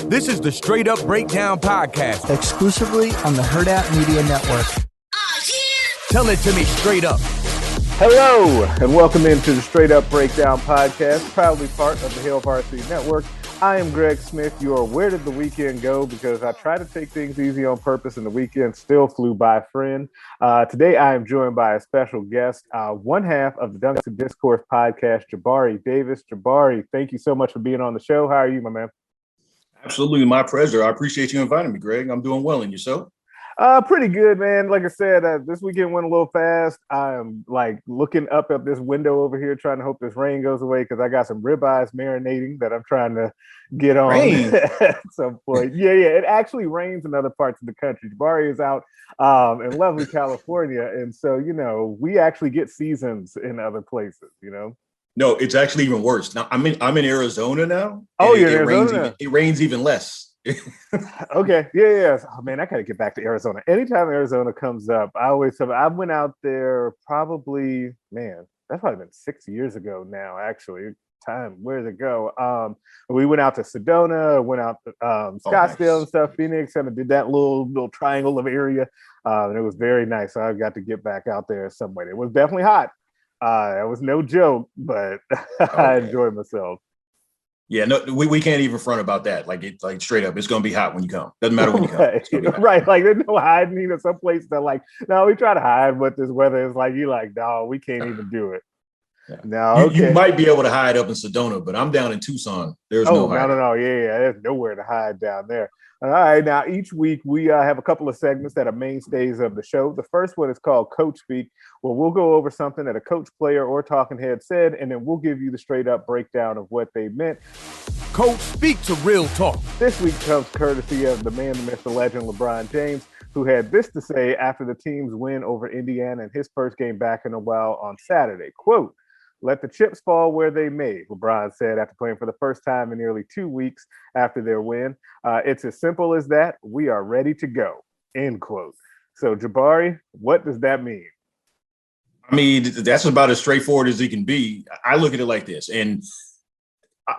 This is the Straight Up Breakdown Podcast. Exclusively on the Herd Out Media Network. Tell it to me straight up. Hello, and welcome into the Straight Up Breakdown Podcast, proudly part of the Hail Varsity Network. I am Greg Smith, your Where Did the Weekend Go? Because I try to take things easy on purpose, and the weekend still flew by, friend. Today, I am joined by a special guest, one half of the Duncan Discourse podcast, Jabari Davis. Jabari, thank you so much for being on the show. How are you, my man? Absolutely, my pleasure. I appreciate you inviting me, Greg. I'm doing well, and yourself? Pretty good, man. Like I said, this weekend went a little fast. I am looking up at this window over here, trying to hope this rain goes away because I got some ribeyes marinating that I'm trying to get on at some point. Yeah. It actually rains in other parts of the country. Jabari is out in lovely California, and so we actually get seasons in other places. No, it's actually even worse. Now I'm in Arizona now. Oh, you're in Arizona. It rains even less. Okay. Yeah. Oh man, I gotta get back to Arizona. Anytime Arizona comes up, I went out there probably, man, that's probably been 6 years ago now, actually. Time, where'd it go? We went out to Sedona, went out to Scottsdale and stuff, Phoenix, and I did that little triangle of area. And it was very nice. So I got to get back out there some way. It was definitely hot. It was no joke, but I enjoyed myself. Yeah, no, we can't even front about that. Like straight up, it's gonna be hot when you come. Doesn't matter when you come. Right. Like there's no hiding. Some places that no, we try to hide what this weather is like. You're like, no, we can't even do it. Yeah. No, you might be able to hide up in Sedona, but I'm down in Tucson. There's no hiding. No. Yeah. There's nowhere to hide down there. All right. Now, each week we have a couple of segments that are mainstays of the show. The first one is called Coach Speak, where we'll go over something that a coach, player, or talking head said, and then we'll give you the straight up breakdown of what they meant. Coach Speak to Real Talk. This week comes courtesy of the man, the myth, the legend, LeBron James, who had this to say after the team's win over Indiana in his first game back in a while on Saturday. Quote, "Let the chips fall where they may," LeBron said after playing for the first time in nearly 2 weeks after their win. It's as simple as that. We are ready to go, end quote. So, Jabari, what does that mean? I mean, that's about as straightforward as it can be. I look at it like this, and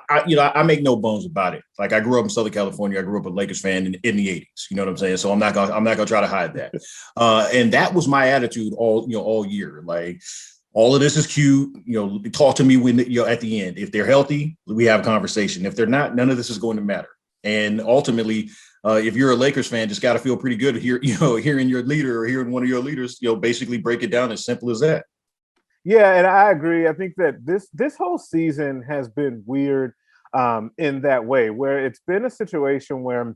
I make no bones about it. Like, I grew up in Southern California. I grew up a Lakers fan in the 80s. You know what I'm saying? So I'm not gonna try to hide that. And that was my attitude all year. Like, all of this is cute. Talk to me when at the end. If they're healthy, we have a conversation. If they're not, none of this is going to matter. And ultimately, if you're a Lakers fan, just got to feel pretty good hearing your leader or hearing one of your leaders, basically break it down as simple as that. Yeah, and I agree. I think that this whole season has been weird in that way, where it's been a situation where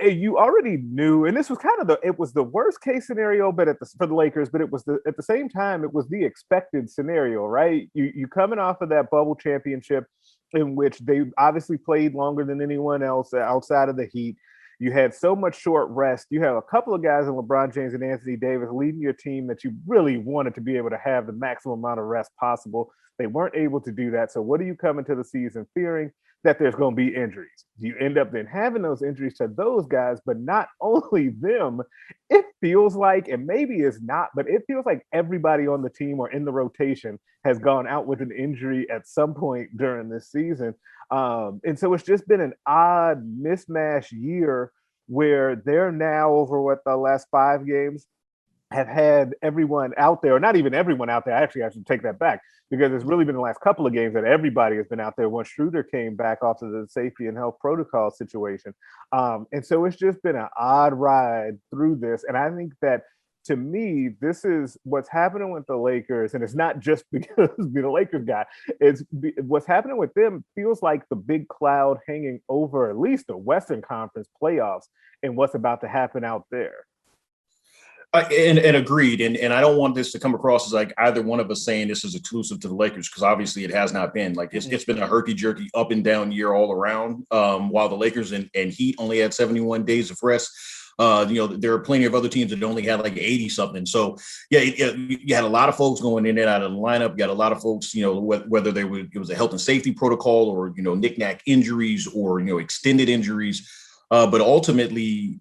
you already knew, and this was kind of it was the worst case scenario, but for the Lakers, but it was at the same time, it was the expected scenario, right? You coming off of that bubble championship in which they obviously played longer than anyone else outside of the Heat. You had so much short rest. You have a couple of guys in LeBron James and Anthony Davis leading your team that you really wanted to be able to have the maximum amount of rest possible. They weren't able to do that. So what do you come into the season fearing? That there's going to be injuries. You end up then having those injuries to those guys, but not only them, it feels like, and maybe it's not, but it feels like everybody on the team or in the rotation has gone out with an injury at some point during this season. And so it's just been an odd mismatch year where they're now over the last 5 games have had everyone out there, or not even everyone out there. Actually, I should take that back, because it's really been the last couple of games that everybody has been out there once Schroeder came back off of the safety and health protocol situation. And so it's just been an odd ride through this. And I think that, to me, this is what's happening with the Lakers. And it's not just because being a Lakers guy. It's what's happening with them feels like the big cloud hanging over at least the Western Conference playoffs and what's about to happen out there. And agreed. And I don't want this to come across as like either one of us saying this is exclusive to the Lakers, because obviously it has not been. Like, it's been a herky-jerky up and down year all around, while the Lakers and Heat only had 71 days of rest. There are plenty of other teams that only had like 80 something. So yeah, you had a lot of folks going in and out of the lineup. You got a lot of folks, whether it was a health and safety protocol or, knick-knack injuries or, extended injuries. But ultimately,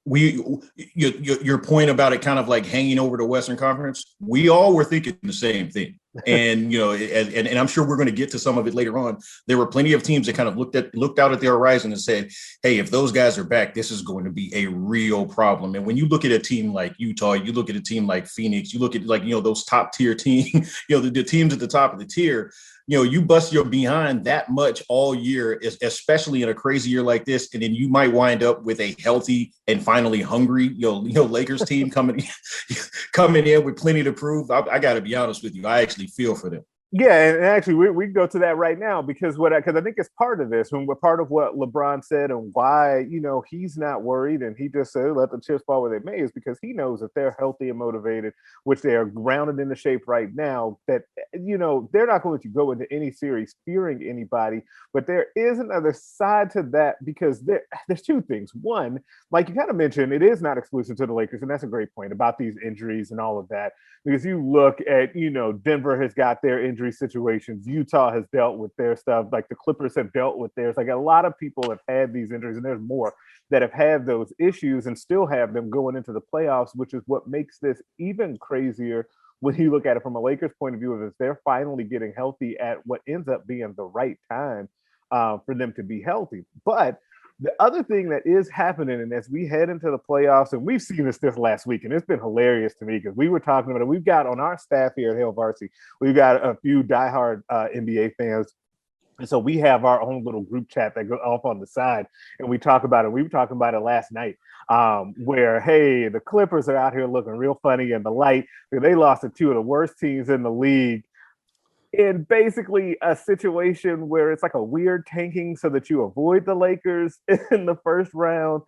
your point about it kind of like hanging over the Western Conference, we all were thinking the same thing. And and I'm sure we're going to get to some of it later on. There were plenty of teams that kind of looked out at the horizon and said, hey, if those guys are back, this is going to be a real problem. And when you look at a team like Utah, you look at a team like Phoenix, you look at those top tier teams, the teams at the top of the tier, you bust your behind that much all year, especially in a crazy year like this. And then you might wind up with a healthy and finally hungry, Lakers team coming in with plenty to prove. I got to be honest with you. I actually feel for them. Yeah, and actually, we can go to that right now because I think it's part of this. When we're part of what LeBron said and why he's not worried, and he just said let the chips fall where they may, is because he knows if they're healthy and motivated, which they are grounded into shape right now, that they're not going to go into any series fearing anybody. But there is another side to that because there's two things. One, like you kind of mentioned, it is not exclusive to the Lakers, and that's a great point about these injuries and all of that. Because you look at Denver has got their injury situations. Utah has dealt with their stuff. Like the Clippers have dealt with theirs. Like a lot of people have had these injuries, and there's more that have had those issues and still have them going into the playoffs, which is what makes this even crazier when you look at it from a Lakers point of view. Is they're finally getting healthy at what ends up being the right time for them to be healthy. But the other thing that is happening, and as we head into the playoffs, and we've seen this last week, and it's been hilarious to me because we were talking about it. We've got on our staff here at Hail Varsity, we've got a few diehard NBA fans. And so we have our own little group chat that goes off on the side, and we talk about it. We were talking about it last night, where, hey, the Clippers are out here looking real funny in the light. They lost to two of the worst teams in the league. In basically a situation where it's like a weird tanking so that you avoid the Lakers in the first round.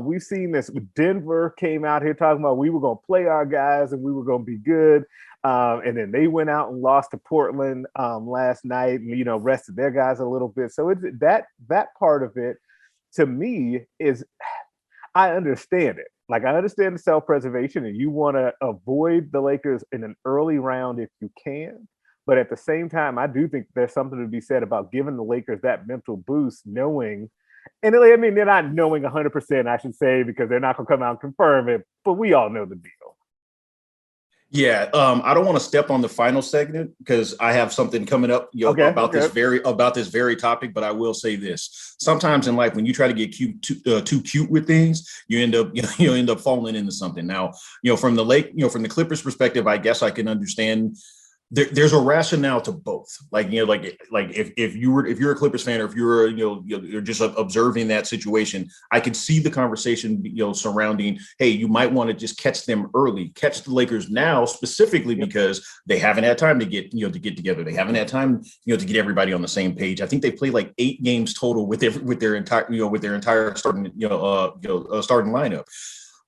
We've seen this. Denver came out here talking about we were going to play our guys and we were going to be good. And then they went out and lost to Portland last night and, rested their guys a little bit. So it's that part of it to me is, I understand it. Like I understand the self-preservation and you want to avoid the Lakers in an early round if you can. But at the same time, I do think there's something to be said about giving the Lakers that mental boost, knowing, and I mean, they're not knowing 100%, I should say, because they're not going to come out and confirm it, but we all know the deal. Yeah, I don't want to step on the final segment because I have something coming up about this very topic. But I will say this: sometimes in life, when you try to get too cute with things, you end up falling into something. Now, from the Clippers perspective, I guess I can understand. There's a rationale to both. If you're a Clippers fan or if you're just observing that situation, I could see the conversation surrounding, hey, you might want to just catch them early, catch the Lakers now specifically because they haven't had time to get together. They haven't had time to get everybody on the same page. I think they played like 8 games total with their entire starting starting lineup.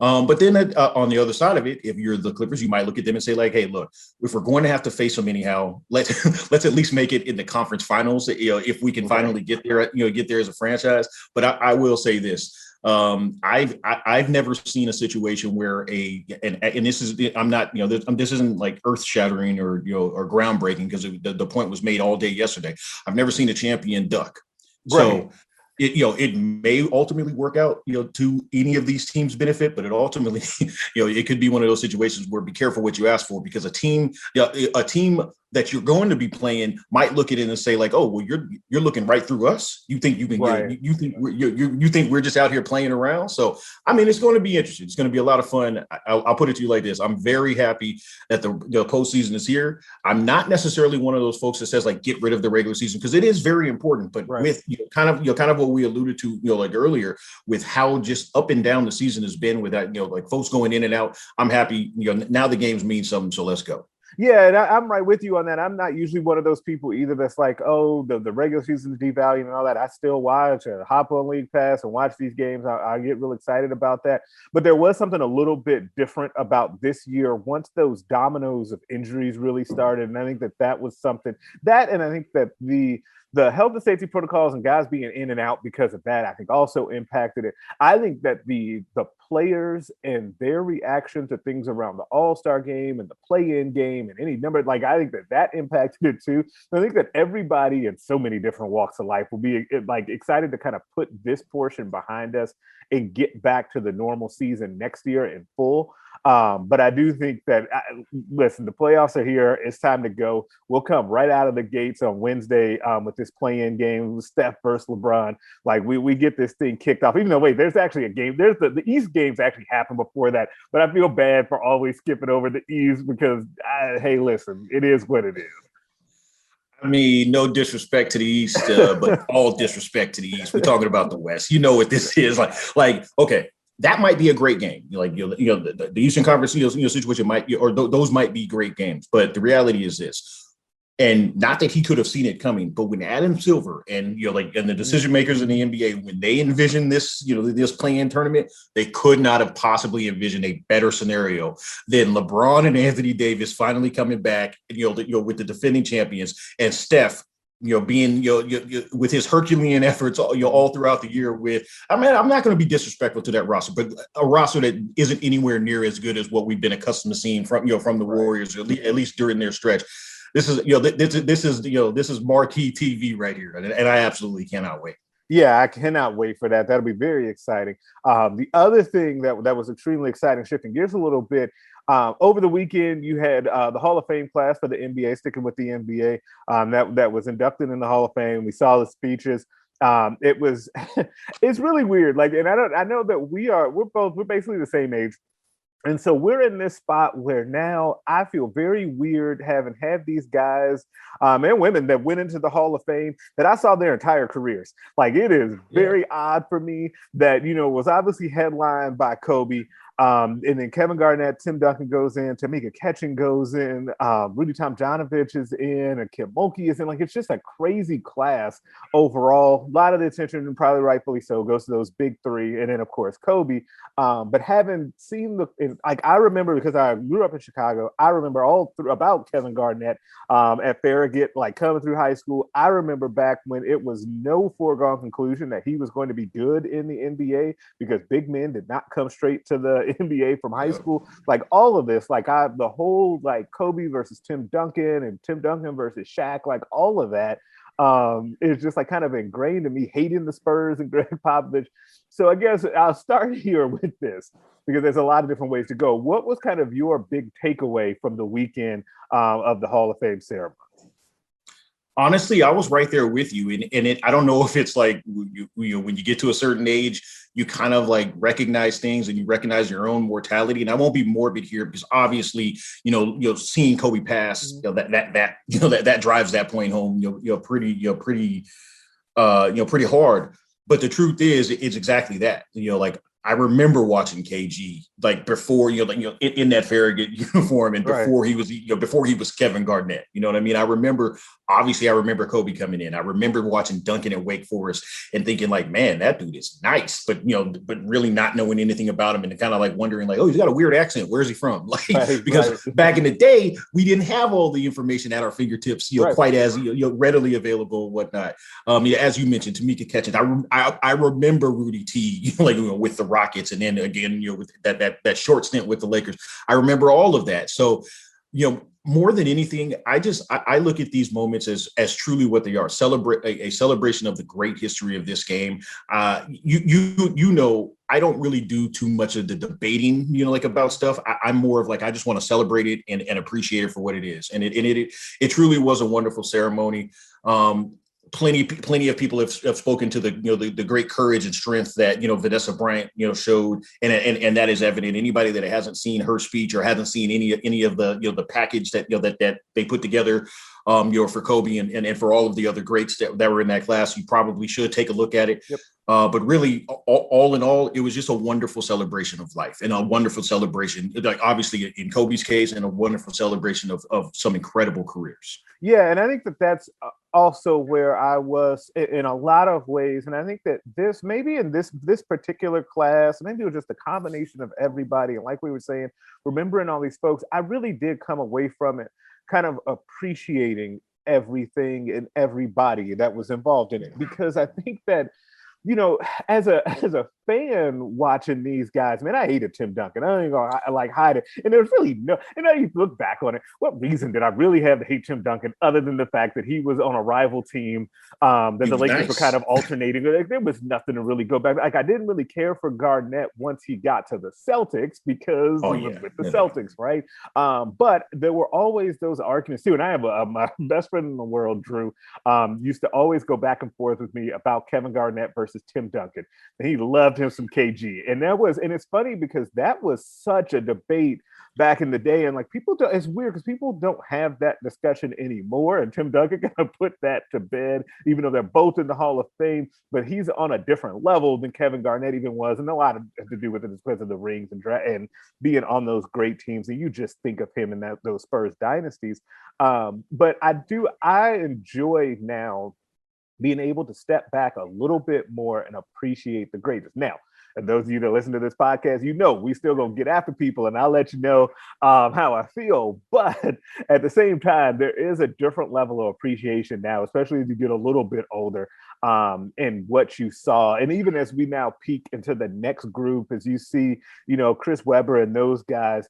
But then on the other side of it, if you're the Clippers, you might look at them and say, like, hey, look, if we're going to have to face them anyhow, let's at least make it in the conference finals, if we can finally get there as a franchise. But I will say this. I've never seen a situation where and this is, I'm not, this isn't like earth shattering or groundbreaking because the point was made all day yesterday. I've never seen a champion duck. Right. So it may ultimately work out, to any of these teams' benefit, but it ultimately, it could be one of those situations where be careful what you ask for, because a team that you're going to be playing might look at it and say like, oh, well, you're looking right through us. You think you can you think we're just out here playing around. So, I mean, it's going to be interesting. It's going to be a lot of fun. I'll put it to you like this. I'm very happy that the postseason is here. I'm not necessarily one of those folks that says like, get rid of the regular season, because it is very important, but with kind of what we alluded to, like earlier, with how just up and down the season has been with that, like folks going in and out. I'm happy, now the games mean something. So let's go. Yeah, and I'm right with you on that. I'm not usually one of those people either that's like, oh, the regular season is devaluing and all that. I still watch and hop on League Pass and watch these games. I get real excited about that. But there was something a little bit different about this year once those dominoes of injuries really started. And I think that was something that, and I think that the health and safety protocols and guys being in and out because of that, I think also impacted it. I think that the players and their reaction to things around the All-Star game and the play-in game and any number, like I think that impacted it too. So I think that everybody in so many different walks of life will be like excited to kind of put this portion behind us and get back to the normal season next year in full. But I do think that, listen, the playoffs are here. It's time to go. We'll come right out of the gates on Wednesday with this play-in game with Steph versus LeBron. Like we get this thing kicked off. Even though, wait, there's actually a game. There's the East games actually happen before that. But I feel bad for always skipping over the East because, hey, listen, it is what it is. I mean, no disrespect to the East, but all disrespect to the East. We're talking about the West. You know what this is like. Okay, that might be a great game. Like the Eastern Conference, situation might, or those might be great games. But the reality is this. And not that he could have seen it coming, but when Adam Silver and and the decision makers in the NBA, when they envisioned this, this play-in tournament, they could not have possibly envisioned a better scenario than LeBron and Anthony Davis finally coming back, with the defending champions, and Steph, being with his Herculean efforts, all throughout the year. I'm not going to be disrespectful to that roster, but a roster that isn't anywhere near as good as what we've been accustomed to seeing from the Warriors, at least during their stretch. This is this is marquee TV right here, and I absolutely cannot wait. Yeah, I cannot wait for that. That'll be very exciting. The other thing that was extremely exciting, shifting gears a little bit, over the weekend you had the Hall of Fame class for the NBA, sticking with the NBA, that was inducted in the Hall of Fame. We saw the speeches. It was it's really weird. Like, and I know that we're basically the same age. And so we're in this spot where now I feel very weird having had these guys and women that went into the Hall of Fame that I saw their entire careers. Like, it is very odd for me that, was obviously headlined by Kobe. And then Kevin Garnett, Tim Duncan goes in, Tamika Catching goes in, Rudy Tomjanovich is in, and Kim Mulkey is in. Like, it's just a crazy class overall. A lot of the attention, and probably rightfully so, goes to those big three. And then, of course, Kobe. But having seen I remember, because I grew up in Chicago, I remember about Kevin Garnett at Farragut, like coming through high school. I remember back when it was no foregone conclusion that he was going to be good in the NBA because big men did not come straight to the NBA from high school. Like, all of this, the whole Kobe versus Tim Duncan and Tim Duncan versus Shaq, like all of that is just kind of ingrained in me, hating the Spurs and Greg Popovich. So I guess I'll start here with this because there's a lot of different ways to go. What was kind of your big takeaway from the weekend of the Hall of Fame ceremony? Honestly, I was right there with you. And I don't know if it's like, when you get to a certain age, you kind of recognize things and you recognize your own mortality. And I won't be morbid here because obviously, seeing Kobe pass, that drives that point home, pretty hard. But the truth is, it's exactly that. I remember watching KG before, in that Farragut uniform, and before he was, before he was Kevin Garnett. You know what I mean? I remember Kobe coming in. I remember watching Duncan at Wake Forest and thinking man, that dude is nice, but really not knowing anything about him and kind of wondering oh, he's got a weird accent. Where's he from? Because back in the day, we didn't have all the information at our fingertips, quite as readily available and whatnot. As you mentioned, Tamika Catchings. I remember Rudy T, with the Rockets, and then again, with that short stint with the Lakers. I remember all of that. So, more than anything, I look at these moments as truly what they are: a celebration of the great history of this game. I don't really do too much of the debating, about stuff. I'm more of I just want to celebrate it and appreciate it for what it is. And it truly was a wonderful ceremony. Plenty of people have spoken to the great courage and strength that Vanessa Bryant showed, and that is evident. Anybody that hasn't seen her speech or hasn't seen any of the package that they put together for Kobe and for all of the other greats that were in that class, you probably should take a look at it. Yep. But really, all in all, it was just a wonderful celebration of life and a wonderful celebration, obviously in Kobe's case, and a wonderful celebration of some incredible careers. Yeah, and I think that's also where I was in a lot of ways. And I think that maybe in this particular class, maybe it was just a combination of everybody. And like we were saying, remembering all these folks, I really did come away from it kind of appreciating everything and everybody that was involved in it. Because I think that, as a fan watching these guys, man, I hated Tim Duncan. I ain't gonna hide it. And there's really no, and now you look back on it, what reason did I really have to hate Tim Duncan other than the fact that he was on a rival team, that the Lakers were kind of alternating? Like, there was nothing to really go back. Like, I didn't really care for Garnett once he got to the Celtics because he was with the Celtics, right? But there were always those arguments too. And I have my best friend in the world, Drew, used to always go back and forth with me about Kevin Garnett versus Tim Duncan. And he loved him some KG. And it's funny because that was such a debate back in the day. And like, it's weird because people don't have that discussion anymore. And Tim Duncan kind of put that to bed, even though they're both in the Hall of Fame, but he's on a different level than Kevin Garnett even was. And a lot to do with it because of the rings and being on those great teams. And you just think of him in those Spurs dynasties. But I enjoy now being able to step back a little bit more and appreciate the greatness. Now, and those of you that listen to this podcast, we still gonna get after people, and I'll let you know how I feel. But at the same time, there is a different level of appreciation now, especially as you get a little bit older, and what you saw. And even as we now peek into the next group, as you see, Chris Webber and those guys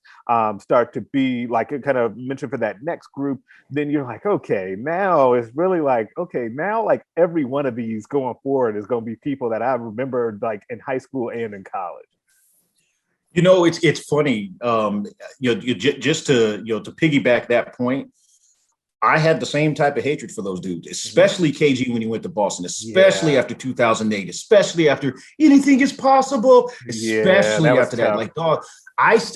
start to be like kind of mentioned for that next group, then you're like, okay, now it's really like, okay, now like every one of these going forward is going to be people that I remember like in high school and in college. It's funny. Just to piggyback that point, I had the same type of hatred for those dudes, especially KG when he went to Boston, especially after 2008, especially after anything is possible, especially after that. Like, dog,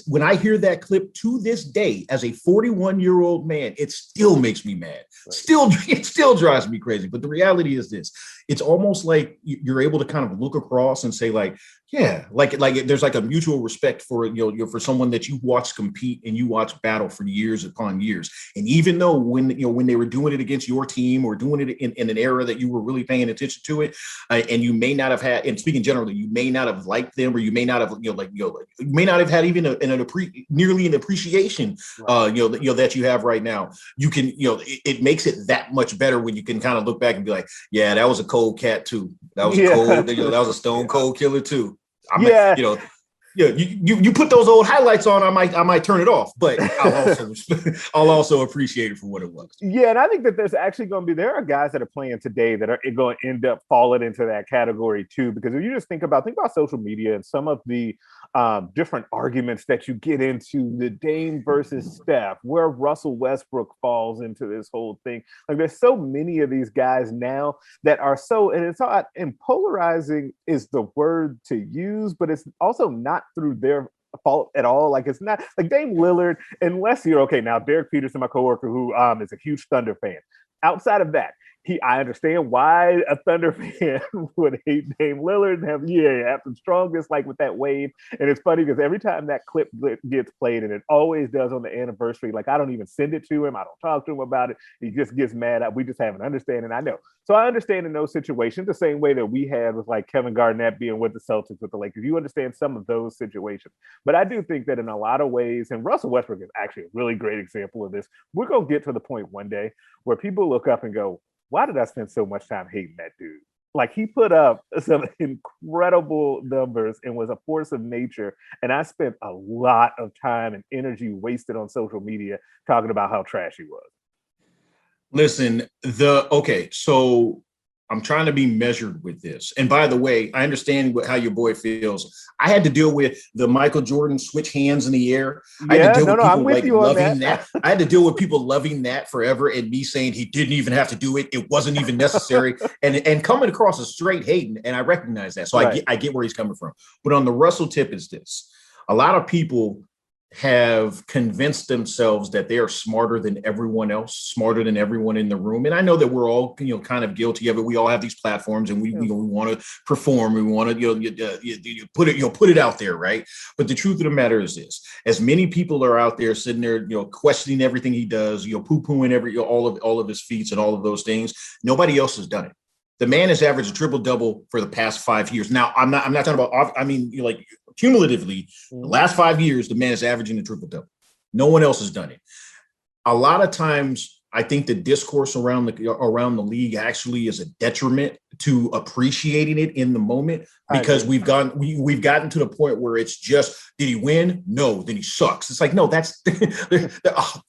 when I hear that clip to this day as a 41-year-old man, it still makes me mad. Right. It still drives me crazy. But the reality is this: it's almost like you're able to kind of look across and say, like, yeah, like there's like a mutual respect for for someone that you watch compete and you watch battle for years upon years. And even though when they were doing it against your team or doing it in an era that you were really paying attention to it, and you may not have had, and speaking generally, you may not have liked them, or you may not have you may not have had even nearly an appreciation that you have right now. You can it makes it that much better when you can kind of look back and be like, yeah, that was a cold cat too. That was a cold. That was a stone cold killer too. You put those old highlights on, I might turn it off, but I'll also appreciate it for what it was. Yeah, and I think that there's actually there are guys that are playing today that are going to end up falling into that category too, because if you just think about social media and some of the different arguments that you get into, the Dame versus Steph, where Russell Westbrook falls into this whole thing. Like, there's so many of these guys now that are and polarizing is the word to use, but it's also not through their fault at all. Like, it's not like Dame Lillard, unless you're okay. Now, Derek Peterson, my coworker, who is a huge Thunder fan. Outside of that, I understand why a Thunder fan would hate Dame Lillard and have the strongest, like with that wave. And it's funny because every time that clip gets played, and it always does on the anniversary, like, I don't even send it to him. I don't talk to him about it. He just gets mad. We just have an understanding. I know. So I understand in those situations the same way that we had with like Kevin Garnett being with the Celtics with the Lakers. You understand some of those situations. But I do think that in a lot of ways, and Russell Westbrook is actually a really great example of this, we're going to get to the point one day where people look up and go, why did I spend so much time hating that dude? Like, he put up some incredible numbers and was a force of nature. And I spent a lot of time and energy wasted on social talking about how trash he was. Listen, so I'm trying to be measured with this. And by the way, I understand how your boy feels. I had to deal with the Michael Jordan switch hands in the air. I had to deal with people like loving that. I had to deal with people loving that forever and me saying he didn't even have to do it. It wasn't even necessary. and coming across as straight hating. And I recognize that. So I get where he's coming from. But on the Russell tip is this. A lot of people have convinced themselves that they are smarter than everyone else, smarter than everyone in the room. And I know that we're all, kind of guilty of it. We all have these platforms and we want to perform. We want to, put it out there. Right. But the truth of the matter is this: as many people are out there sitting there, questioning everything he does, poo-pooing all of his feats and all of those things. Nobody else has done it. The man has averaged a triple-double for the past 5 years. Now, I'm not talking about, cumulatively, the last 5 years, the man is averaging a triple-double. No one else has done it. A lot of times, I think the discourse around the league actually is a detriment to appreciating it in the moment, because we've gotten to the point where it's just, did he win? No, then he sucks. It's like, no, that's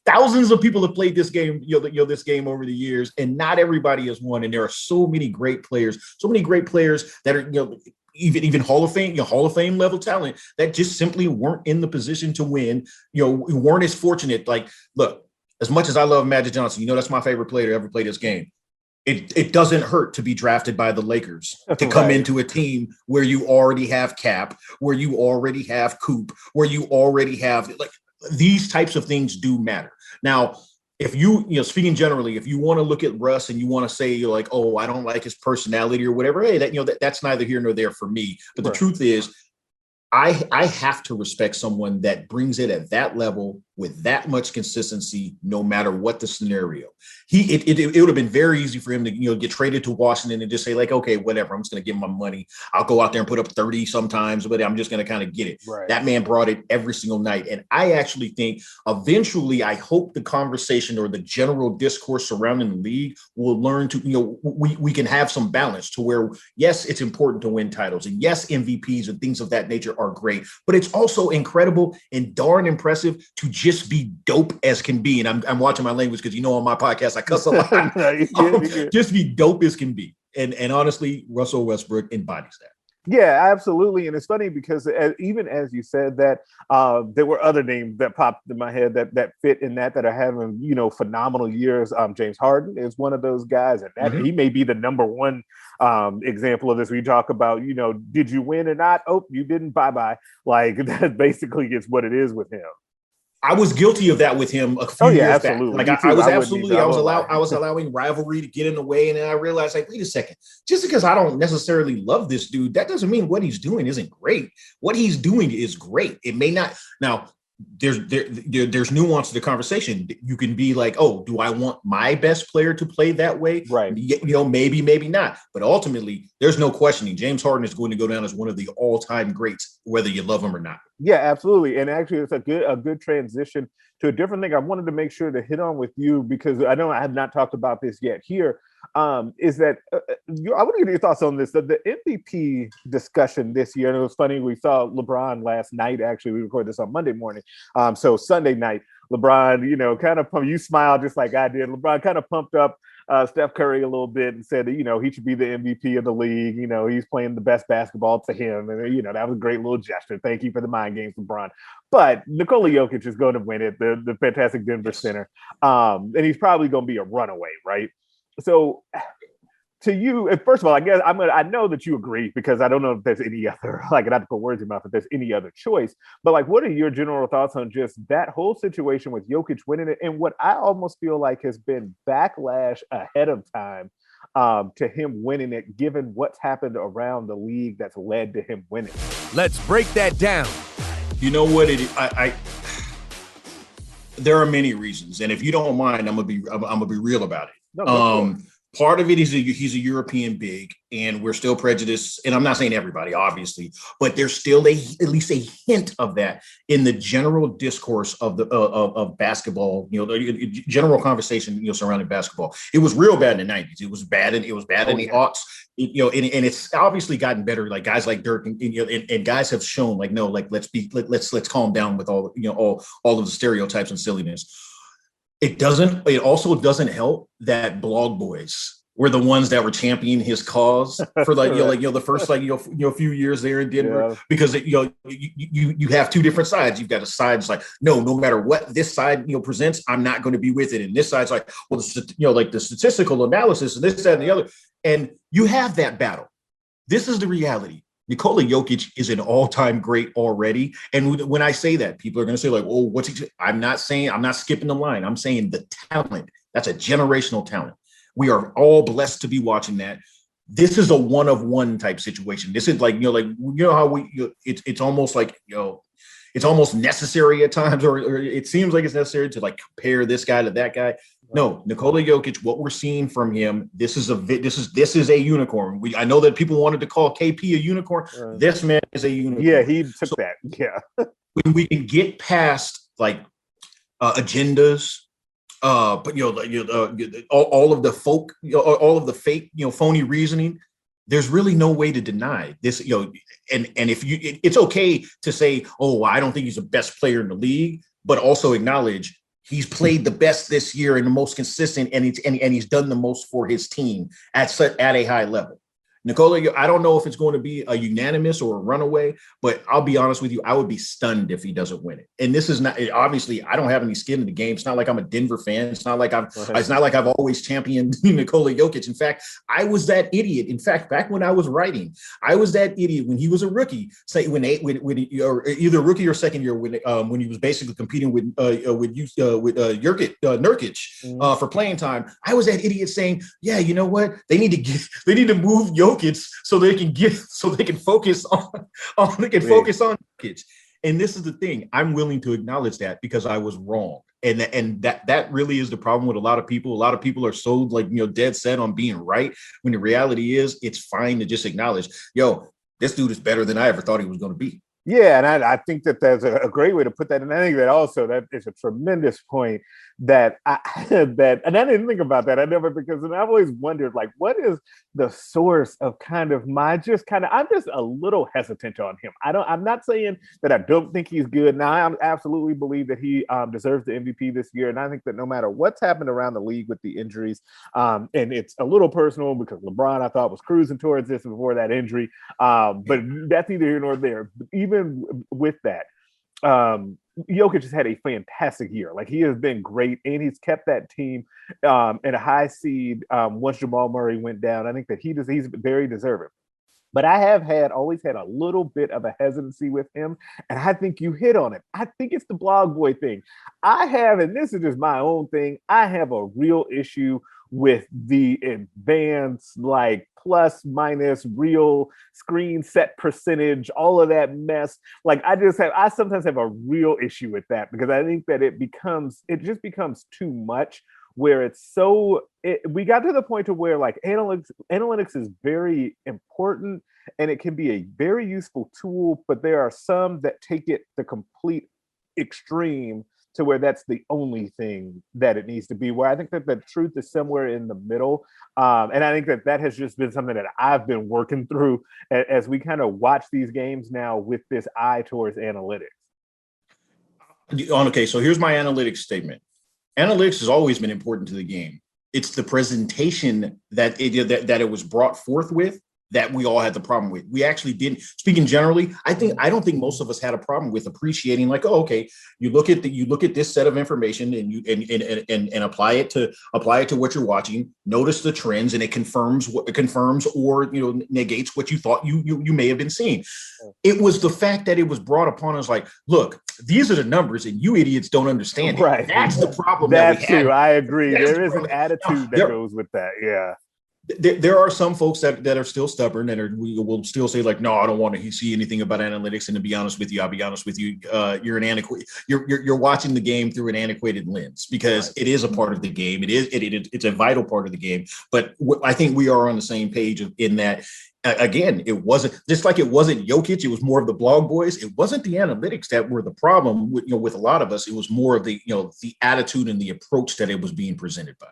thousands of people have played this game, this game over the years, and not everybody has won. And there are so many great players that are, even Hall of Fame level talent that just simply weren't in the position to win, weren't as fortunate. Like, look, as much as I love Magic Johnson, that's my favorite player to ever play this game. It doesn't hurt to be drafted by the Lakers, to come into a team where you already have Cap, where you already have Coop, where you already have, like, these types of things do matter. Now, if speaking generally, if you want to look at Russ and you want to say, like, oh, I don't like his personality or whatever, hey, that's neither here nor there for me. But the truth is, I have to respect someone that brings it at that level with that much consistency, no matter what the scenario. It would have been very easy for him to get traded to Washington and just say, like, okay, whatever, I'm just going to give him my money. I'll go out there and put up 30 sometimes, but I'm just going to kind of get it. Right. That man brought it every single night. And I actually think eventually, I hope the conversation or the general discourse surrounding the league will learn to, we can have some balance to where, yes, it's important to win titles, and yes, MVPs and things of that nature are great, but it's also incredible and darn impressive to just be dope as can be. And I'm watching my language because on my podcast I cuss a lot. Just be dope as can be. And honestly, Russell Westbrook embodies that. Yeah, absolutely. And it's funny because even as you said that, there were other names that popped in my head that fit in that are having, phenomenal years. James Harden is one of those guys, and that he may be the number one example of this. We talk about, did you win or not? Oh, you didn't. Bye-bye. Like, that basically is what it is with him. I was guilty of that with him a few years absolutely. back. Like, I was allowing rivalry to get in the way, and then I realized, like, wait a second, just because I don't necessarily love this dude, that doesn't mean what he's doing isn't great. What he's doing is great. It may not now. There's nuance to the conversation. You can be like, oh, do I want my best player to play that way? Right. Maybe not. But ultimately, there's no questioning. James Harden is going to go down as one of the all-time greats, whether you love him or not. Yeah, absolutely. And actually, it's a good transition to a different thing I wanted to make sure to hit on with you, because I know I have not talked about this yet here, is that I want to get your thoughts on this. The MVP discussion this year, and it was funny, we saw LeBron last night. Actually, we recorded this on Monday morning. So Sunday night, LeBron, kind of you smiled just like I did. LeBron kind of pumped up Steph Curry a little bit and said that, he should be the MVP of the league. He's playing the best basketball to him. And, that was a great little gesture. Thank you for the mind games, LeBron. But Nikola Jokic is going to win it, the fantastic Denver center. And he's probably going to be a runaway, right? So to you, first of all, I guess I know that you agree, because I don't know if there's any other, like, not to put words in your mouth, if there's any other choice, but like, what are your general thoughts on just that whole situation with Jokic winning it, and what I almost feel like has been backlash ahead of time to him winning it, given what's happened around the league that's led to him winning? Let's break that down. You know what there are many reasons, and if you don't mind, I'm gonna be real about it. No, part of it is he's a European big, and we're still prejudiced. And I'm not saying everybody, obviously, but there's still at least a hint of that in the general discourse of of basketball. The general conversation surrounding basketball. It was real bad in the 90s. It was bad in the aughts. And it's obviously gotten better. Like, guys like Dirk and guys have shown, like, no, like, let's calm down with all of the stereotypes and silliness. It also doesn't help that blog boys were the ones that were championing his cause for the first few years there in Denver, because you have two different sides. You've got a side that's like, no matter what this side presents, I'm not going to be with it, and this side's like, well, the statistical analysis and this, that, and the other, and you have that battle. This is the reality. Nikola Jokic is an all-time great already. And when I say that, people are going to say, like, oh, what's he? I'm not skipping the line. I'm saying the talent. That's a generational talent. We are all blessed to be watching that. This is a one-of-one type situation. This is like, how it's almost like, it's almost necessary at times, or it seems like it's necessary to, like, compare this guy to that guy. No, Nikola Jokic, what we're seeing from him, this is a unicorn. I know that people wanted to call KP a unicorn. This man is a unicorn. Yeah, he took that. Yeah. When we can get past, like, agendas, but all of the fake, phony reasoning, there's really no way to deny this, and if it's okay to say, oh, I don't think he's the best player in the league, but also acknowledge he's played the best this year and the most consistent, and he's done the most for his team at a high level. Nikola, I don't know if it's going to be a unanimous or a runaway, but I'll be honest with you, I would be stunned if he doesn't win it. And this is not, obviously, I don't have any skin in the game. It's not like I'm a Denver fan. It's not like I've always championed Nikola Jokic. In fact, I was that idiot. In fact, back when I was writing, I was that idiot when he was a rookie. Say when or either rookie or second year when he was basically competing with Nurkic for playing time. I was that idiot saying, yeah, you know what? They need to move Jokic so they can focus on Jokic. And this is the thing. I'm willing to acknowledge that because I was wrong. And that really is the problem with a lot of people. A lot of people are so dead set on being right, when the reality is it's fine to just acknowledge, this dude is better than I ever thought he was going to be. Yeah, and I think that that's a great way to put that. And I think that also that is a tremendous point and I didn't think about that. Because I've always wondered, what is the source of I'm just a little hesitant on him. I'm not saying that I don't think he's good. Now, I absolutely believe that he deserves the MVP this year. And I think that no matter what's happened around the league with the injuries, and it's a little personal because LeBron, I thought, was cruising towards this before that injury. But that's neither here nor there. Even with that, Jokic has had a fantastic year. He has been great, and he's kept that team in a high seed once Jamal Murray went down. I think that he's very deserving. But I have always had a little bit of a hesitancy with him, and I think you hit on it. I think it's the blog boy thing. And this is just my own thing, I have a real issue with the advanced plus minus real screen set percentage, all of that mess. I sometimes have a real issue with that, because I think that it just becomes too much, where we got to the point to where analytics is very important and it can be a very useful tool, but there are some that take it the complete extreme to where that's the only thing that it needs to be, where I think that the truth is somewhere in the middle. And I think that has just been something that I've been working through as we kind of watch these games now with this eye towards analytics. Okay, so here's my analytics statement. Analytics has always been important to the game. It's the presentation that it was brought forth with that we all had the problem with. We actually didn't. Speaking generally, I don't think most of us had a problem with appreciating, okay, you look at this set of information and you and apply it to what you're watching. Notice the trends, and it confirms or negates what you thought you may have been seeing. It was the fact that it was brought upon us look, these are the numbers, and you idiots don't understand it. Right. That's the problem. That's true. I agree. There is an attitude that goes with that. Yeah. There are some folks that are still stubborn and will still say no, I don't want to see anything about analytics. And to be honest with you, I'll be honest with you, you're watching the game through an antiquated lens, because it is a part of the game. It's a vital part of the game. But I think we are on the same page in that. Again, it wasn't just it wasn't Jokic. It was more of the blog boys. It wasn't the analytics that were the problem with a lot of us. It was more of the the attitude and the approach that it was being presented by.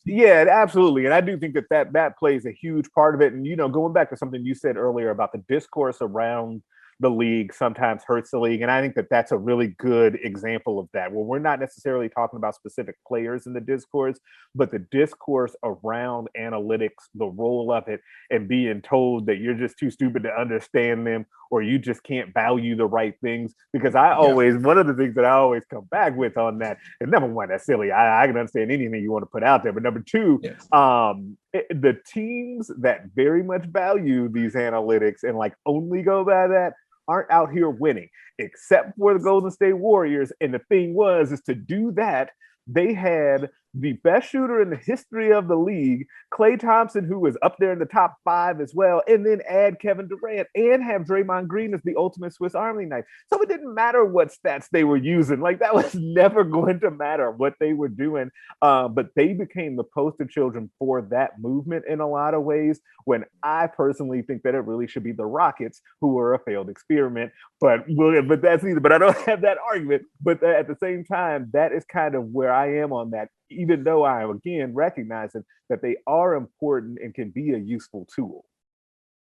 Yeah, absolutely. And I do think that plays a huge part of it. And going back to something you said earlier about the discourse around the league sometimes hurts the league. And I think that that's a really good example of that, where we're not necessarily talking about specific players in the discourse, but the discourse around analytics, the role of it, and being told that you're just too stupid to understand them, or you just can't value the right things. Because one of the things that I always come back with on that, and number one, that's silly. I can understand anything you want to put out there. But number two, the teams that very much value these analytics and only go by that aren't out here winning, except for the Golden State Warriors. And the thing is to do that, they had the best shooter in the history of the league, Klay Thompson, who was up there in the top 5 as well, and then add Kevin Durant and have Draymond Green as the ultimate Swiss Army knife. So it didn't matter what stats they were using. That was never going to matter what they were doing. But they became the poster children for that movement in a lot of ways, when I personally think that it really should be the Rockets, who were a failed experiment. But that's either. But I don't have that argument. But at the same time, that is kind of where I am on that. even though I am again recognizing that they are important and can be a useful tool.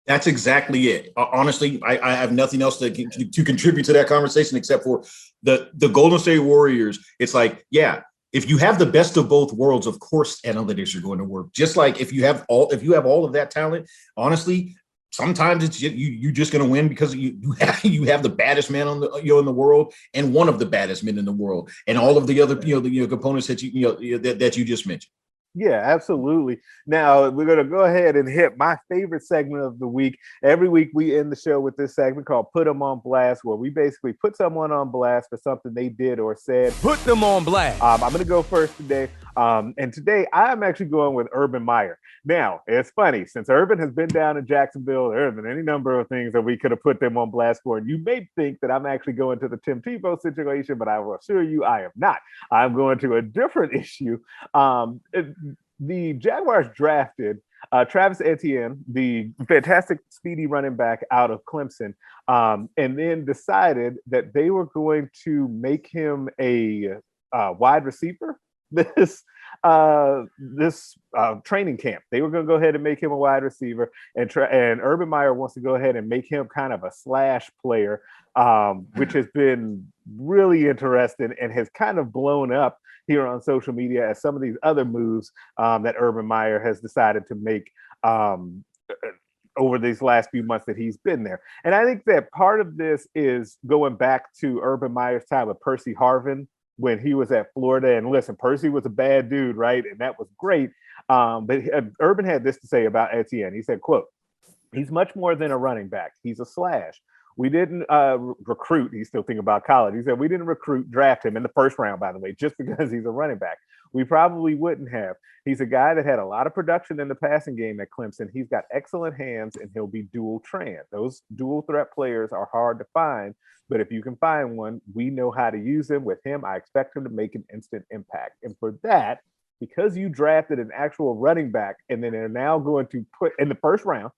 That's exactly it. Honestly, I have nothing else to contribute to that conversation except for the Golden State Warriors. It's like, yeah, if you have the best of both worlds, of course, analytics are going to work. Just like if you have all of that talent, honestly, sometimes it's you're just going to win because you have the baddest man on the in the world and one of the baddest men in the world and all of the other the components that that you just mentioned. Yeah, absolutely. Now we're going to go ahead and hit my favorite segment of the week. Every week we end the show with this segment called Put Them on Blast, where we basically put someone on blast for something they did or said. Put them on blast. I'm going to go first today. And today I'm actually going with Urban Meyer. Now, it's funny, since Urban has been down in Jacksonville, there have been any number of things that we could have put them on blast for. And you may think that I'm actually going to the Tim Tebow situation, but I will assure you I am not. I'm going to a different issue. The Jaguars drafted Travis Etienne, the fantastic speedy running back out of Clemson, and then decided that they were going to make him a wide receiver this training camp. They were going to go ahead and make him a wide receiver, and Urban Meyer wants to go ahead and make him kind of a slash player, which has been really interesting and has kind of blown up here on social media as some of these other moves that Urban Meyer has decided to make over these last few months that he's been there. And I think that part of this is going back to Urban Meyer's time with Percy Harvin when he was at Florida. And listen, Percy was a bad dude, right? And that was great. But Urban had this to say about Etienne. He said, quote, "He's much more than a running back. He's a slash. We didn't recruit." He's still thinking about college. He said, "We didn't draft him in the first round, by the way, just because he's a running back. We probably wouldn't have. He's a guy that had a lot of production in the passing game at Clemson. He's got excellent hands, and he'll be dual trend. Those dual threat players are hard to find, but if you can find one, we know how to use them. With him, I expect him to make an instant impact. And for that, because you drafted an actual running back and then they're now going to put in the first round,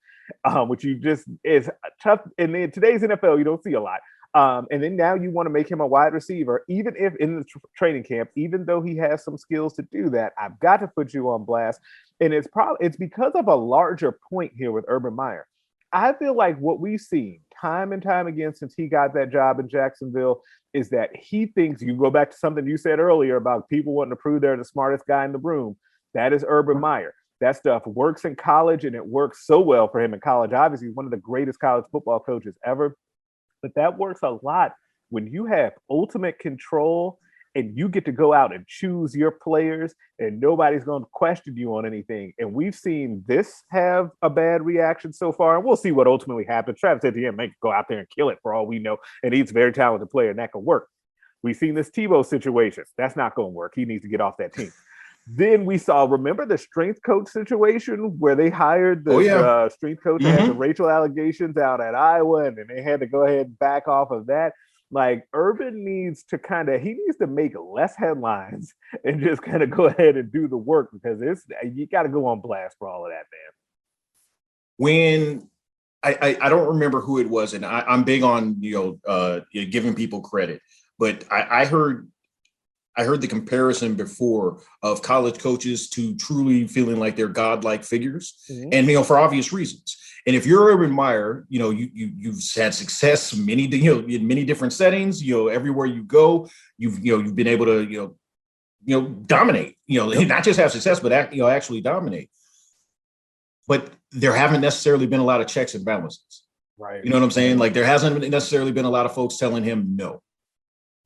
which you just is tough. And in today's NFL, you don't see a lot. And then now you want to make him a wide receiver, even if in the training camp, even though he has some skills to do that, I've got to put you on blast. And it's because of a larger point here with Urban Meyer. I feel like what we've seen time and time again since he got that job in Jacksonville is that he thinks, you go back to something you said earlier about people wanting to prove they're the smartest guy in the room. That is Urban Meyer. That stuff works in college, and it works so well for him in college. Obviously, he's one of the greatest college football coaches ever. But that works a lot when you have ultimate control and you get to go out and choose your players and nobody's going to question you on anything. And we've seen this have a bad reaction so far, and we'll see what ultimately happens. Travis Etienne may go out there and kill it for all we know, and he's a very talented player, and that can work. We've seen this Tebow situation. That's not going to work. He needs to get off that team. Then we saw, remember the strength coach situation where they hired the strength coach that had the racial allegations out at Iowa, and then they had to go ahead and back off of that. Like, Urban needs to make less headlines and just kind of go ahead and do the work, because you got to go on blast for all of that, man. When I don't remember who it was, and I'm big on giving people credit, but I heard the comparison before of college coaches to truly feeling like they're godlike figures, and for obvious reasons. And if you're Urban Meyer, you've had success in many different settings. Everywhere you go, you've been able to dominate. Not just have success, but actually dominate. But there haven't necessarily been a lot of checks and balances. Right. You know what I'm saying? Like, there hasn't necessarily been a lot of folks telling him no.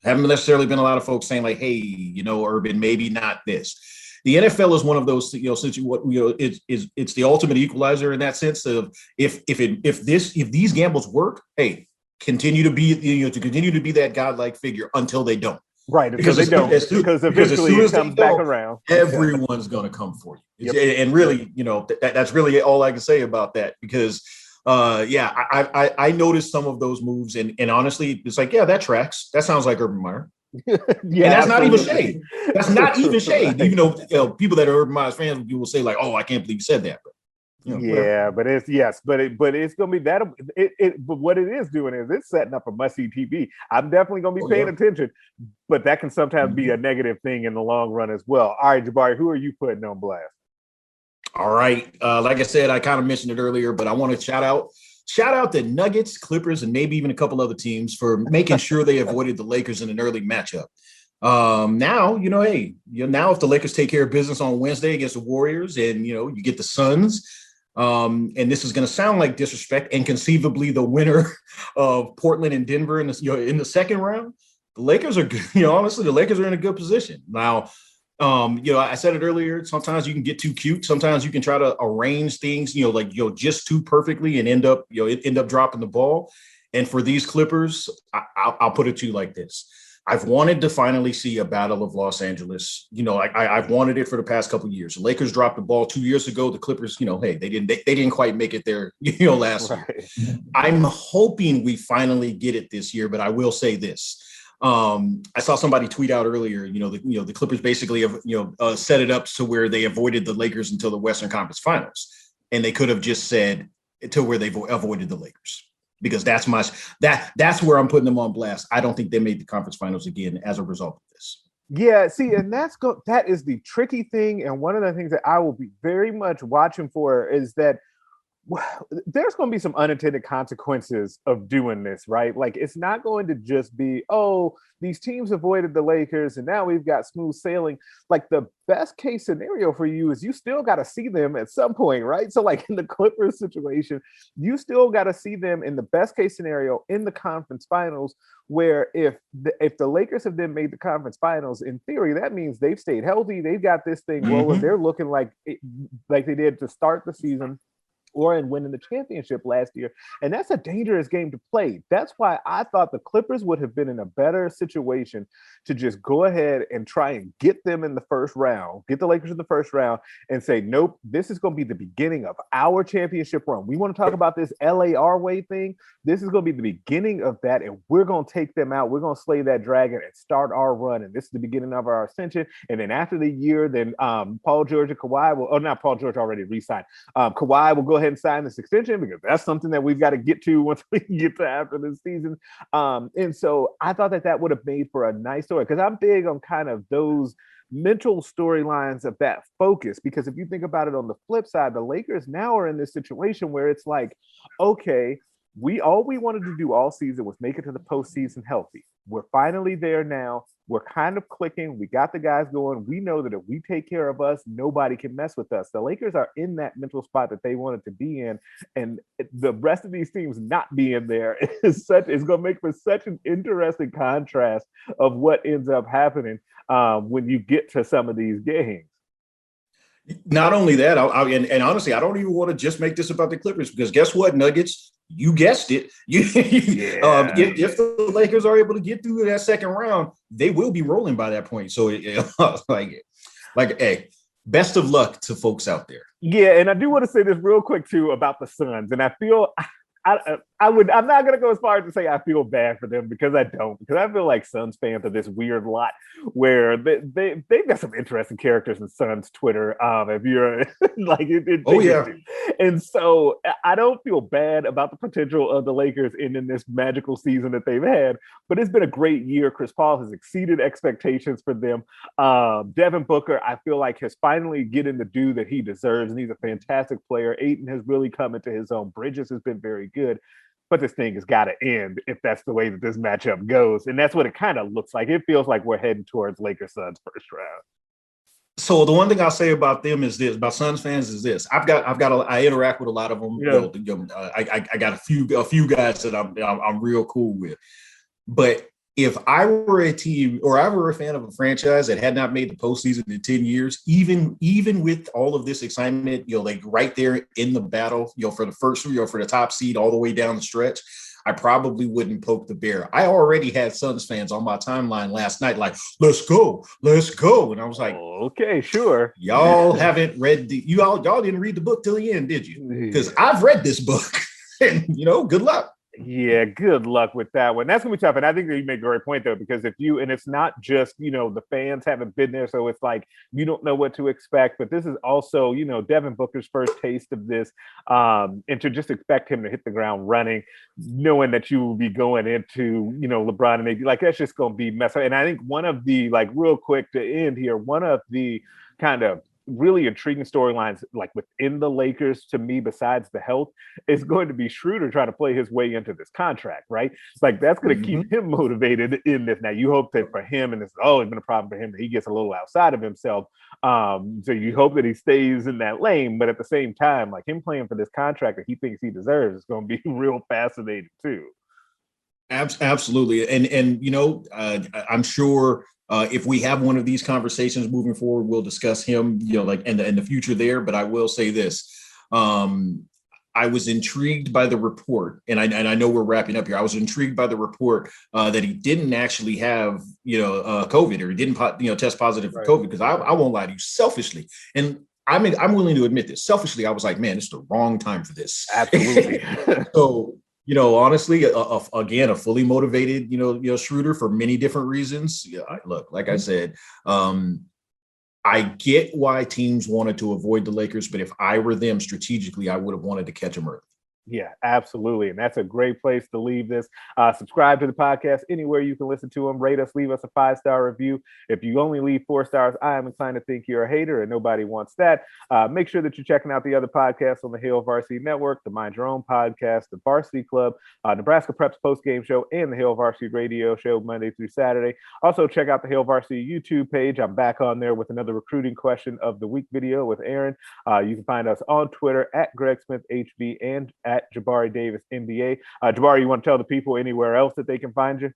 Haven't necessarily been a lot of folks saying like, hey, Urban, maybe not this. The NFL is one of those, it's the ultimate equalizer in that sense of if these gambles work, hey, continue to be that godlike figure until they don't. Right, because eventually it comes back around. Everyone's going to come for you. Yep. And really, that's really all I can say about that, because I noticed some of those moves, and honestly, it's like, that tracks. That sounds like Urban Meyer. And that's not even shade. That's not even shade. Even though people that are Urban Meyer's fans, you will say like, "Oh, I can't believe you said that." But Yeah, but it's gonna be that. But what it is doing is it's setting up a must-see TV. I'm definitely gonna be paying attention, but that can sometimes be a negative thing in the long run as well. All right, Jabari, who are you putting on blast? All right, like I said, I kind of mentioned it earlier, but I want to shout out the Nuggets, Clippers, and maybe even a couple other teams for making sure they avoided the Lakers in an early matchup. Now, now if the Lakers take care of business on Wednesday against the Warriors and, you get the Suns, and this is going to sound like disrespect, and conceivably the winner of Portland and Denver in the second round, the Lakers are, honestly, the Lakers are in a good position. Now, I said it earlier, sometimes you can get too cute. Sometimes you can try to arrange things, just too perfectly and end up dropping the ball. And for these Clippers, I'll put it to you like this. I've wanted to finally see a Battle of Los Angeles. I've wanted it for the past couple of years. The Lakers dropped the ball 2 years ago. The Clippers, they didn't quite make it there, last year. I'm hoping we finally get it this year, but I will say this. I saw somebody tweet out earlier, the Clippers basically have, set it up to where they avoided the Lakers until the Western Conference Finals. And they could have just said to where they've avoided the Lakers. Because that's where I'm putting them on blast. I don't think they made the conference finals again as a result of this. Yeah, see, and that is the tricky thing. And one of the things that I will be very much watching for is that there's going to be some unintended consequences of doing this, right? Like, it's not going to just be, these teams avoided the Lakers and now we've got smooth sailing. Like, the best case scenario for you is you still got to see them at some point, right? So, like, in the Clippers situation, you still got to see them in the best case scenario in the conference finals, where if the Lakers have then made the conference finals, in theory, that means they've stayed healthy. They've got this thing rolling. They're looking like they did to start the season, or in winning the championship last year. And that's a dangerous game to play. That's why I thought the Clippers would have been in a better situation to just go ahead and try and get them in the first round, get the Lakers in the first round and say, nope, this is going to be the beginning of our championship run. We want to talk about this LA our way thing. This is going to be the beginning of that. And we're going to take them out. We're going to slay that dragon and start our run. And this is the beginning of our ascension. And then after the year, then Paul George and Kawhi will, not Paul George already re-signed. Kawhi will go ahead and sign this extension, because that's something that we've got to get to once we get to after this season. And so I thought that would have made for a nice story, because I'm big on kind of those mental storylines of that focus. Because if you think about it on the flip side, the Lakers now are in this situation where it's like, okay, we wanted to do all season was make it to the postseason healthy. We're finally there now. We're kind of clicking. We got the guys going. We know that if we take care of us, nobody can mess with us. The Lakers are in that mental spot that they wanted to be in. And the rest of these teams not being there is going to make for such an interesting contrast of what ends up happening when you get to some of these games. Not only that, and honestly, I don't even want to just make this about the Clippers, because guess what, Nuggets? You guessed it. If the Lakers are able to get through that second round, they will be rolling by that point. So, hey, best of luck to folks out there. Yeah, and I do want to say this real quick too about the Suns, and I feel I'm not gonna go as far as to say I feel bad for them, because I don't, because I feel like Suns fans are this weird lot where they've got some interesting characters in Suns Twitter. If you're like and so I don't feel bad about the potential of the Lakers in this magical season that they've had, but it's been a great year. Chris Paul has exceeded expectations for them. Devin Booker, I feel like, has finally getting the due that he deserves, and he's a fantastic player. Ayton has really come into his own. Bridges has been very good, but this thing has got to end if that's the way that this matchup goes, and that's what it kind of looks like. It feels like we're heading towards Lakers Suns first round. So the one thing I'll say about them is this, about Suns fans, is this: I interact with a lot of them. I got a few guys that I'm real cool with, but if I were a team, or I were a fan of a franchise that had not made the postseason in 10 years, even with all of this excitement, like right there in the battle, for the first, for the top seed all the way down the stretch, I probably wouldn't poke the bear. I already had Suns fans on my timeline last night, like, let's go. And I was like, okay, sure. Y'all haven't read y'all didn't read the book till the end, did you? Because I've read this book, and good luck. Yeah, good luck with that one. That's gonna be tough. And I think that you make a great point though, because and it's not just, the fans haven't been there. So it's like you don't know what to expect. But this is also, Devin Booker's first taste of this. And to just expect him to hit the ground running, knowing that you will be going into, LeBron and AD, like that's just gonna be messed up. And I think one of the real quick to end here, one of the kind of really intriguing storylines like within the Lakers to me, besides the health, is going to be Schroeder trying to play his way into this contract, right? It's like that's going to keep him motivated in this. Now you hope that for him, and it's always been a problem for him, that he gets a little outside of himself. So you hope that he stays in that lane, but at the same time, like him playing for this contract that he thinks he deserves is going to be real fascinating too. Absolutely. And I'm sure if we have one of these conversations moving forward, we'll discuss him, in the future there. But I will say this. I was intrigued by the report, and I know we're wrapping up here. I was intrigued by the report that he didn't actually have, COVID, or he didn't, test positive for COVID, because I won't lie to you, selfishly. And I'm willing to admit this. Selfishly, I was like, man, it's the wrong time for this. Absolutely. So, honestly, again, a fully motivated, Schroeder for many different reasons. Yeah, look, like I said, I get why teams wanted to avoid the Lakers, but if I were them strategically, I would have wanted to catch them early. Yeah, absolutely. And that's a great place to leave this. Subscribe to the podcast anywhere you can listen to them. Rate us, leave us a 5-star review. If you only leave 4 stars, I am inclined to think you're a hater, and nobody wants that. Make sure that you're checking out the other podcasts on the Hail Varsity Network, the Mind Your Own podcast, the Varsity Club, Nebraska Preps Post-Game Show, and the Hail Varsity Radio Show Monday through Saturday. Also, check out the Hail Varsity YouTube page. I'm back on there with another recruiting question of the week video with Aaron. You can find us on Twitter at Greg Smith HV and at Jabari Davis NBA. Jabari, you want to tell the people anywhere else that they can find you?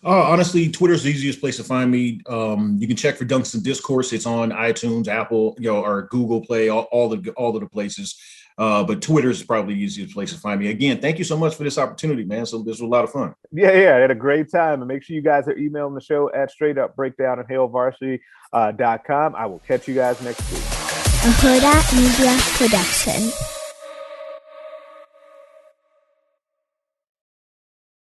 Honestly, Twitter's the easiest place to find me. You can check for Dunks and Discourse. It's on iTunes, Apple, or Google Play, all of the places. But Twitter is probably the easiest place to find me. Again, thank you so much for this opportunity, man. So this was a lot of fun. Yeah, I had a great time. And make sure you guys are emailing the show at straightupbreakdown@hailvarsity.com. I will catch you guys next week. A Huda Media Production.